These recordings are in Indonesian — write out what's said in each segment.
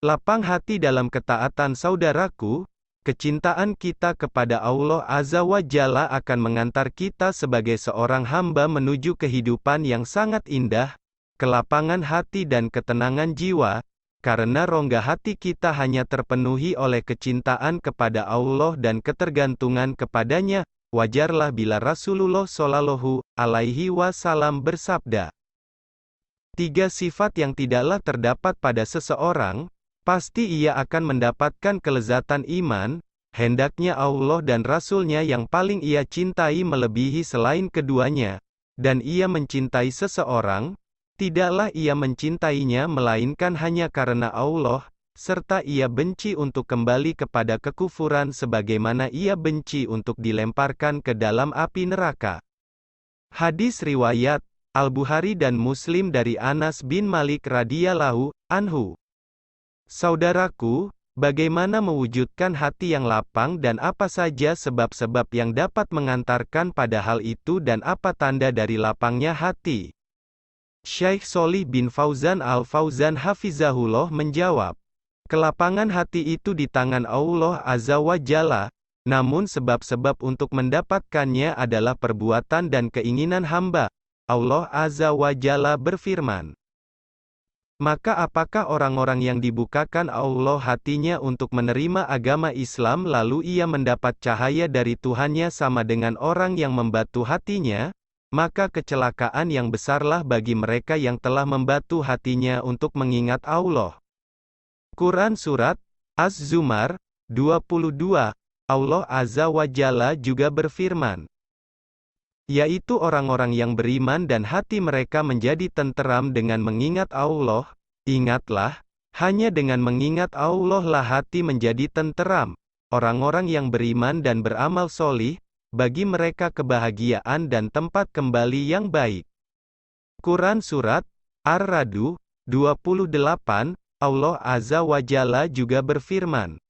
Lapang hati dalam ketaatan saudaraku, kecintaan kita kepada Allah Azza wa Jalla akan mengantar kita sebagai seorang hamba menuju kehidupan yang sangat indah, kelapangan hati dan ketenangan jiwa, karena rongga hati kita hanya terpenuhi oleh kecintaan kepada Allah dan ketergantungan kepadanya. Wajarlah bila Rasulullah Shallallahu Alaihi Wasallam bersabda, 3 sifat yang tidaklah terdapat pada seseorang, pasti ia akan mendapatkan kelezatan iman, hendaknya Allah dan Rasul-Nya yang paling ia cintai melebihi selain keduanya, dan ia mencintai seseorang, tidaklah ia mencintainya melainkan hanya karena Allah, serta ia benci untuk kembali kepada kekufuran sebagaimana ia benci untuk dilemparkan ke dalam api neraka. Hadis riwayat Al-Bukhari dan Muslim dari Anas bin Malik radhiyallahu anhu. Saudaraku, bagaimana mewujudkan hati yang lapang dan apa saja sebab-sebab yang dapat mengantarkan pada hal itu dan apa tanda dari lapangnya hati? Syekh Sholih bin Fauzan Al-Fauzan hafizahullah menjawab, kelapangan hati itu di tangan Allah Azza wa Jalla, namun sebab-sebab untuk mendapatkannya adalah perbuatan dan keinginan hamba. Allah Azza wa Jalla berfirman, maka apakah orang-orang yang dibukakan Allah hatinya untuk menerima agama Islam lalu ia mendapat cahaya dari Tuhannya sama dengan orang yang membatu hatinya? Maka kecelakaan yang besarlah bagi mereka yang telah membatu hatinya untuk mengingat Allah. Quran Surat Az-Zumar 22, Allah Azza wa Jalla juga berfirman, yaitu orang-orang yang beriman dan hati mereka menjadi tenteram dengan mengingat Allah. Ingatlah, hanya dengan mengingat Allah lah hati menjadi tenteram. Orang-orang yang beriman dan beramal solih, bagi mereka kebahagiaan dan tempat kembali yang baik. Quran Surat Ar-Ra'd 28, Allah Azza wa Jalla juga berfirman,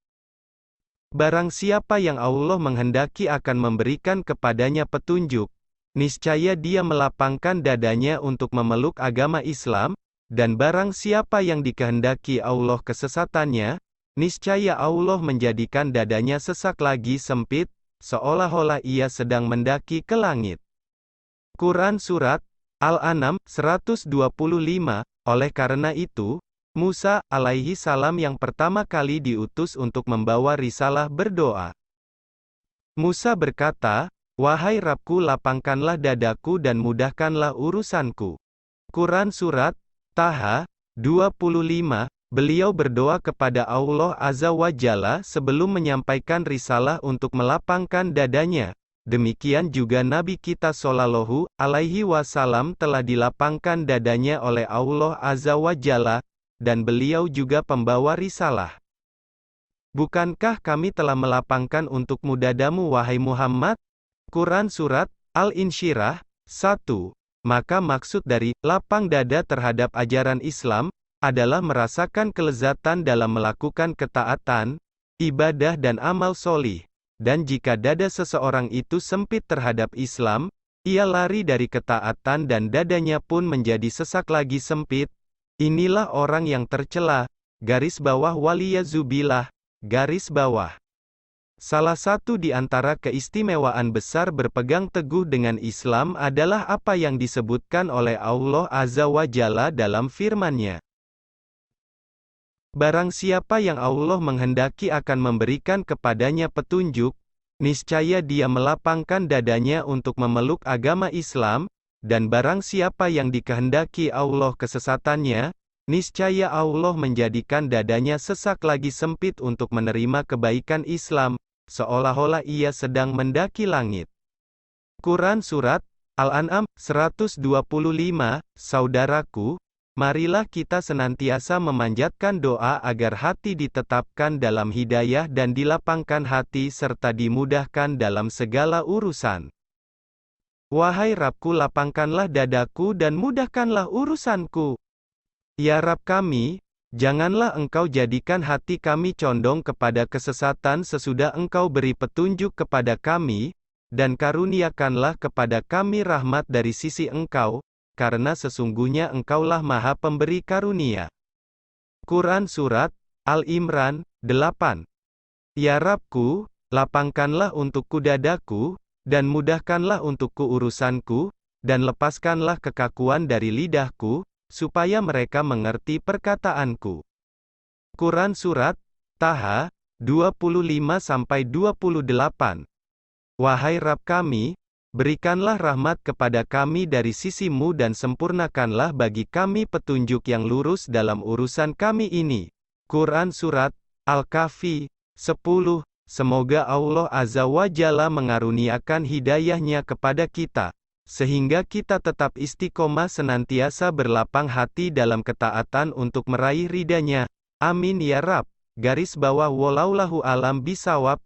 barang siapa yang Allah menghendaki akan memberikan kepadanya petunjuk, niscaya dia melapangkan dadanya untuk memeluk agama Islam, dan barang siapa yang dikehendaki Allah kesesatannya, niscaya Allah menjadikan dadanya sesak lagi sempit, seolah-olah ia sedang mendaki ke langit. Quran Surat Al-An'am 125, oleh karena itu, Musa alaihi salam yang pertama kali diutus untuk membawa risalah berdoa. Musa berkata, wahai Rabbku lapangkanlah dadaku dan mudahkanlah urusanku. Quran Surat Taha 25, beliau berdoa kepada Allah Azza wa Jalla sebelum menyampaikan risalah untuk melapangkan dadanya. Demikian juga Nabi kita Shallallahu Alaihi Wasallam telah dilapangkan dadanya oleh Allah Azza wa Jalla, dan beliau juga pembawa risalah. Bukankah kami telah melapangkan untukmu dadamu wahai Muhammad? Quran Surat Al-Insyirah 1. Maka maksud dari lapang dada terhadap ajaran Islam adalah merasakan kelezatan dalam melakukan ketaatan, ibadah dan amal solih. Dan jika dada seseorang itu sempit terhadap Islam, ia lari dari ketaatan dan dadanya pun menjadi sesak lagi sempit. Inilah orang yang tercela, garis bawah waliyazubillah, garis bawah. Salah satu di antara keistimewaan besar berpegang teguh dengan Islam adalah apa yang disebutkan oleh Allah Azza wa Jalla dalam firman-Nya. Barang siapa yang Allah menghendaki akan memberikan kepadanya petunjuk, niscaya dia melapangkan dadanya untuk memeluk agama Islam, dan barang siapa yang dikehendaki Allah kesesatannya, niscaya Allah menjadikan dadanya sesak lagi sempit untuk menerima kebaikan Islam, seolah-olah ia sedang mendaki langit. Quran Surat Al-An'am 125, saudaraku, marilah kita senantiasa memanjatkan doa agar hati ditetapkan dalam hidayah dan dilapangkan hati serta dimudahkan dalam segala urusan. Wahai Rabbku lapangkanlah dadaku dan mudahkanlah urusanku. Ya Rabb kami, janganlah Engkau jadikan hati kami condong kepada kesesatan sesudah Engkau beri petunjuk kepada kami, dan karuniakanlah kepada kami rahmat dari sisi Engkau, karena sesungguhnya Engkaulah Maha Pemberi Karunia. Quran Surat Al-Imran, 8. Ya Rabbku, lapangkanlah untukku dadaku, dan mudahkanlah untukku urusanku, dan lepaskanlah kekakuan dari lidahku, supaya mereka mengerti perkataanku. Quran Surat Taha 25-28. Wahai Rabb kami, berikanlah rahmat kepada kami dari sisi-Mu dan sempurnakanlah bagi kami petunjuk yang lurus dalam urusan kami ini. Quran Surat Al-Kahfi 10. Semoga Allah Azza wa Jalla mengaruniakan hidayahnya kepada kita, sehingga kita tetap istiqomah senantiasa berlapang hati dalam ketaatan untuk meraih ridha-Nya. Amin ya Rabb. Walaulahu alam bisawab.